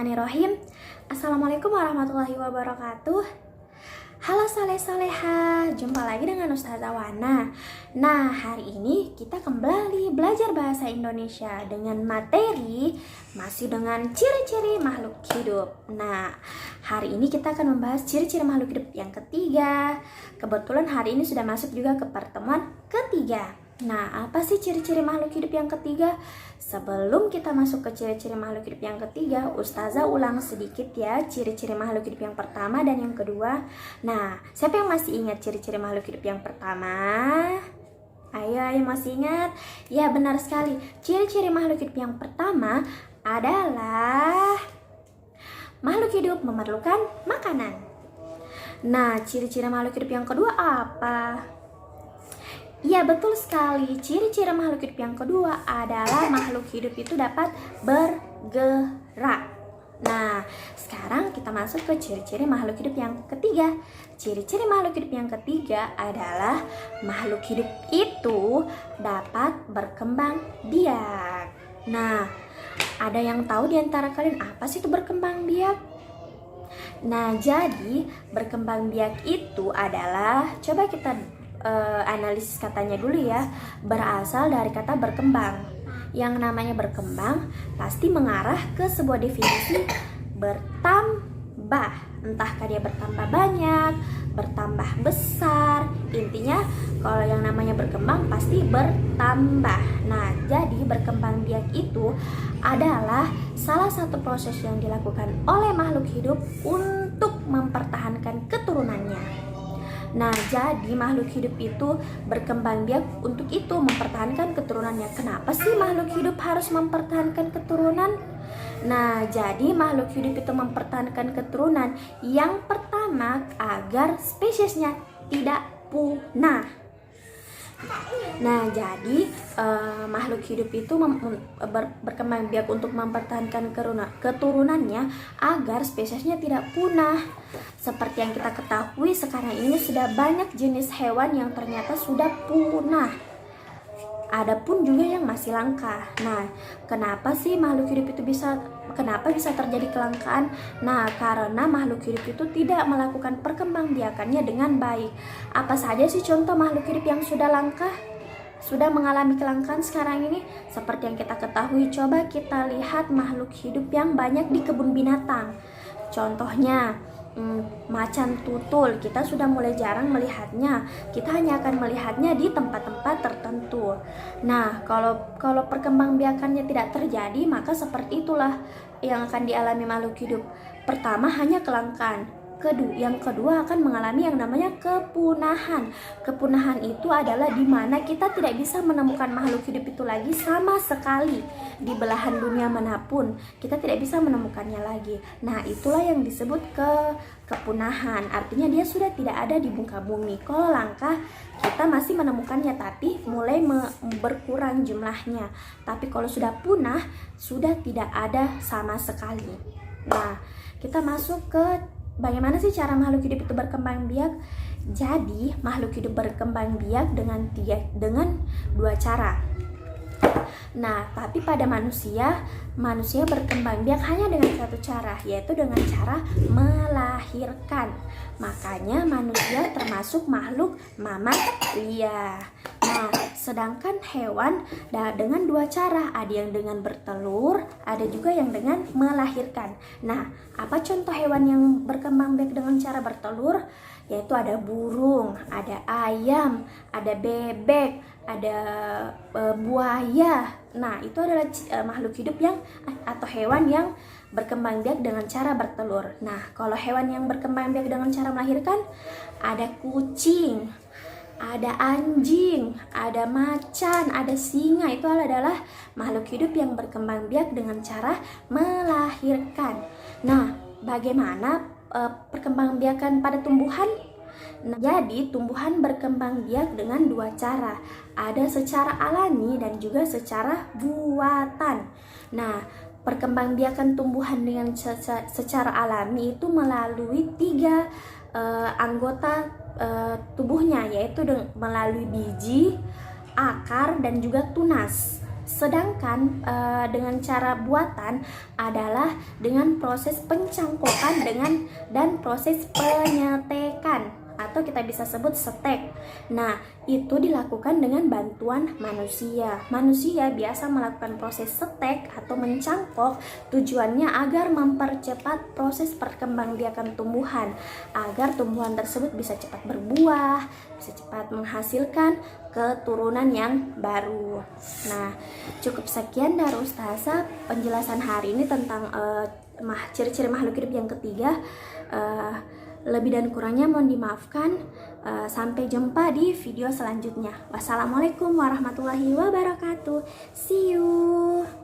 Bismillahirrahmanirrahim. Assalamualaikum warahmatullahi wabarakatuh. Halo soleh-soleha, jumpa lagi dengan Ustazah Wana. Nah, hari ini kita kembali belajar bahasa Indonesia dengan materi masih dengan ciri-ciri makhluk hidup. Nah, hari ini kita akan membahas ciri-ciri makhluk hidup yang ketiga. Kebetulan hari ini sudah masuk juga ke pertemuan ketiga. Nah, apa sih ciri-ciri makhluk hidup yang ketiga? Sebelum kita masuk ke ciri-ciri makhluk hidup yang ketiga, Ustazah ulang sedikit ya ciri-ciri makhluk hidup yang pertama dan yang kedua. Nah, siapa yang masih ingat ciri-ciri makhluk hidup yang pertama? Ayo masih ingat? Ya, benar sekali. Ciri-ciri makhluk hidup yang pertama adalah makhluk hidup memerlukan makanan. Nah, ciri-ciri makhluk hidup yang kedua apa? Iya, betul sekali. Ciri-ciri makhluk hidup yang kedua adalah makhluk hidup itu dapat bergerak. Nah, sekarang kita masuk ke ciri-ciri makhluk hidup yang ketiga. Ciri-ciri makhluk hidup yang ketiga adalah makhluk hidup itu dapat berkembang biak. Nah, ada yang tahu di antara kalian apa sih itu berkembang biak? Nah, jadi berkembang biak itu adalah, coba kita analisis katanya dulu ya, berasal dari kata berkembang. Yang namanya berkembang pasti mengarah ke sebuah definisi bertambah, entahkah dia bertambah banyak, bertambah besar. Intinya kalau yang namanya berkembang pasti bertambah. Nah, jadi berkembang biak itu adalah salah satu proses yang dilakukan oleh makhluk hidup untuk mempertahankan keturunannya. Nah, jadi makhluk hidup itu berkembang biak untuk itu mempertahankan keturunannya. Kenapa sih makhluk hidup harus mempertahankan keturunan? Nah, jadi makhluk hidup itu mempertahankan keturunan yang pertama agar spesiesnya tidak punah. Nah, jadi makhluk hidup itu berkembang biak untuk mempertahankan keturunannya agar spesiesnya tidak punah. Seperti yang kita ketahui, sekarang ini sudah banyak jenis hewan yang ternyata sudah punah. Ada pun juga yang masih langka. Nah, kenapa sih makhluk hidup itu kenapa bisa terjadi kelangkaan? Nah, karena makhluk hidup itu tidak melakukan perkembangbiakannya dengan baik. Apa saja sih contoh makhluk hidup yang sudah langka? Sudah mengalami kelangkaan sekarang ini? Seperti yang kita ketahui, coba kita lihat makhluk hidup yang banyak di kebun binatang. Contohnya, macan tutul, kita sudah mulai jarang melihatnya. Kita hanya akan melihatnya di tempat-tempat tertentu. Nah, kalau perkembangbiakannya tidak terjadi, maka seperti itulah yang akan dialami makhluk hidup. Pertama, hanya kelangkaan. Yang kedua akan mengalami yang namanya kepunahan. Kepunahan itu adalah di mana kita tidak bisa menemukan makhluk hidup itu lagi sama sekali di belahan dunia manapun. Kita tidak bisa menemukannya lagi. Nah, itulah yang disebut kepunahan. Artinya dia sudah tidak ada di muka bumi. Kalau langka, kita masih menemukannya tapi mulai berkurang jumlahnya. Tapi kalau sudah punah, sudah tidak ada sama sekali. Nah, kita masuk ke bagaimana sih cara makhluk hidup itu berkembang biak? Jadi, makhluk hidup berkembang biak dengan dua cara. Nah, tapi pada manusia berkembang biak hanya dengan satu cara, yaitu dengan cara melahirkan. Makanya manusia termasuk makhluk mamalia. Nah, sedangkan hewan dengan dua cara, ada yang dengan bertelur, ada juga yang dengan melahirkan. Nah, apa contoh hewan yang berkembang biak dengan cara bertelur? Yaitu ada burung, ada ayam, ada bebek, ada buaya. Nah, itu adalah makhluk hidup atau hewan yang berkembang biak dengan cara bertelur. Nah, kalau hewan yang berkembang biak dengan cara melahirkan, ada kucing, ada anjing, ada macan, ada singa. Itu adalah makhluk hidup yang berkembang biak dengan cara melahirkan. Nah, bagaimana perkembangbiakan pada tumbuhan? Nah, jadi tumbuhan berkembang biak dengan dua cara. Ada secara alami dan juga secara buatan. Nah, perkembangbiakan tumbuhan dengan secara alami itu melalui tiga anggota tubuhnya, yaitu melalui biji, akar, dan juga tunas. Sedangkan dengan cara buatan adalah dengan proses pencangkokan dan proses penyetekan, atau kita bisa sebut setek. Nah, itu dilakukan dengan bantuan manusia. Manusia biasa melakukan proses setek atau mencangkok, tujuannya agar mempercepat proses perkembangbiakan tumbuhan, agar tumbuhan tersebut bisa cepat berbuah, bisa cepat menghasilkan keturunan yang baru. Nah, cukup sekian dari Ustazah penjelasan hari ini tentang ciri-ciri makhluk hidup yang ketiga. Lebih dan kurangnya mohon dimaafkan. Sampai jumpa di video selanjutnya. Wassalamualaikum warahmatullahi wabarakatuh. See you.